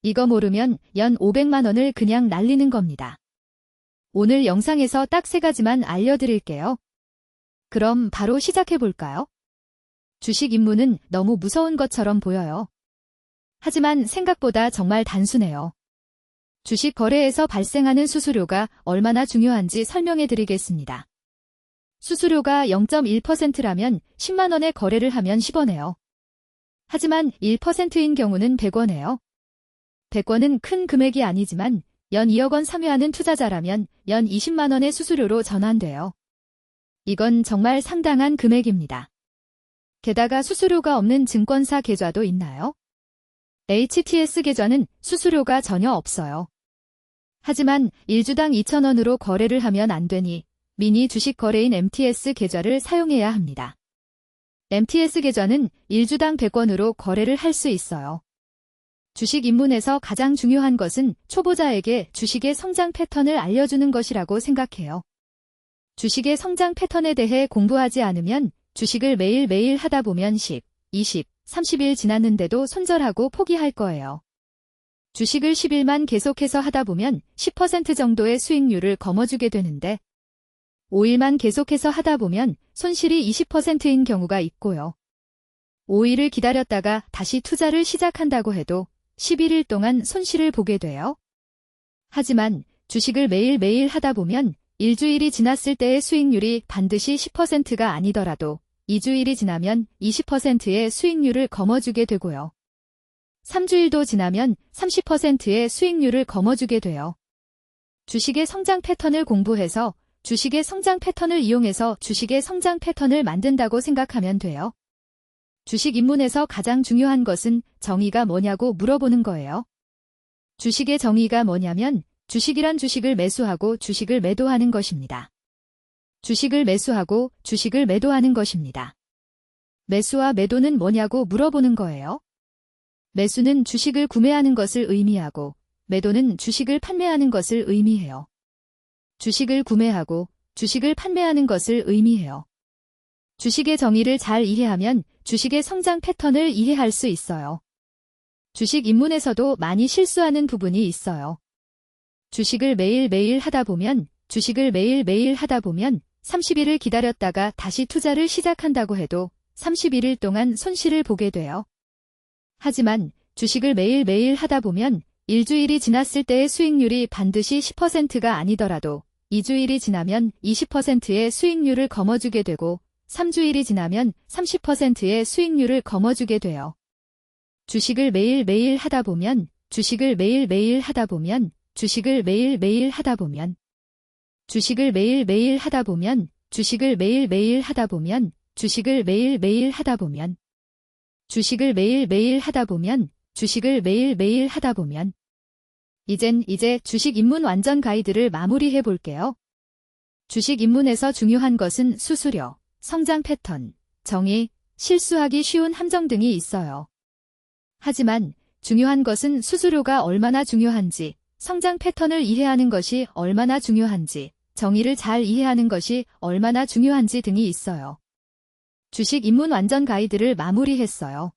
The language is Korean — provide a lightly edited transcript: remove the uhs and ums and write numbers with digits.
이거 모르면 연 500만 원을 그냥 날리는 겁니다. 오늘 영상에서 딱 3가지만 알려드릴게요. 그럼 바로 시작해볼까요? 주식 입문은 너무 무서운 것처럼 보여요. 하지만 생각보다 정말 단순해요. 주식 거래에서 발생하는 수수료가 얼마나 중요한지 설명해드리겠습니다. 수수료가 0.1%라면 10만 원의 거래를 하면 10원이에요. 하지만 1%인 경우는 100원이에요. 100원은 큰 금액이 아니지만 연 2억 원 상회하는 투자자라면 연 20만 원의 수수료로 전환돼요. 이건 정말 상당한 금액입니다. 게다가 수수료가 없는 증권사 계좌도 있나요? HTS 계좌는 수수료가 전혀 없어요. 하지만 1주당 2,000원으로 거래를 하면 안 되니 미니 주식 거래인 MTS 계좌를 사용해야 합니다. MTS 계좌는 1주당 100원으로 거래를 할 수 있어요. 주식 입문에서 가장 중요한 것은 초보자에게 주식의 성장 패턴을 알려주는 것이라고 생각해요. 주식의 성장 패턴에 대해 공부하지 않으면 주식을 매일매일 하다 보면 10, 20, 30일 지났는데도 손절하고 포기할 거예요. 주식을 10일만 계속해서 하다 보면 10% 정도의 수익률을 거머쥐게 되는데 5일만 계속해서 하다 보면 손실이 20%인 경우가 있고요. 5일을 기다렸다가 다시 투자를 시작한다고 해도 11일 동안 손실을 보게 돼요. 하지만 주식을 매일매일 하다 보면 일주일이 지났을 때의 수익률이 반드시 10%가 아니더라도 2주일이 지나면 20%의 수익률을 거머쥐게 되고요. 3주일도 지나면 30%의 수익률을 거머쥐게 돼요. 주식의 성장 패턴을 공부해서 주식의 성장 패턴을 이용해서 주식의 성장 패턴을 만든다고 생각하면 돼요. 주식 입문에서 가장 중요한 것은 정의가 뭐냐고 물어보는 거예요. 주식의 정의가 뭐냐면 주식이란 주식을 매수하고 주식을 매도하는 것입니다. 주식을 매수하고 주식을 매도하는 것입니다. 매수와 매도는 뭐냐고 물어보는 거예요. 매수는 주식을 구매하는 것을 의미하고 매도는 주식을 판매하는 것을 의미해요. 주식을 구매하고 주식을 판매하는 것을 의미해요. 주식의 정의를 잘 이해하면 주식의 성장 패턴을 이해할 수 있어요. 주식 입문에서도 많이 실수하는 부분이 있어요. 주식을 매일매일 하다 보면 30일을 기다렸다가 다시 투자를 시작한다고 해도 31일 동안 손실을 보게 돼요. 하지만 주식을 매일매일 하다 보면 일주일이 지났을 때의 수익률이 반드시 10%가 아니더라도 2주일이 지나면 20%의 수익률을 거머쥐게 되고 3주일이 지나면 30%의 수익률을 거머쥐게 돼요. 주식을 매일매일 하다 보면 주식을 매일매일 하다 보면 주식을 매일매일 하다 보면 주식을 매일매일 하다 보면 주식을 매일매일 하다 보면 주식을 매일매일 하다 보면 주식을 매일매일 하다 보면 주식을 매일매일 하다 보면 이제 주식 입문 완전 가이드를 마무리해 볼게요. 주식 입문에서 중요한 것은 수수료, 성장 패턴, 정의, 실수하기 쉬운 함정 등이 있어요. 하지만 중요한 것은 수수료가 얼마나 중요한지, 성장 패턴을 이해하는 것이 얼마나 중요한지, 정의를 잘 이해하는 것이 얼마나 중요한지 등이 있어요. 주식 입문 완전 가이드를 마무리했어요.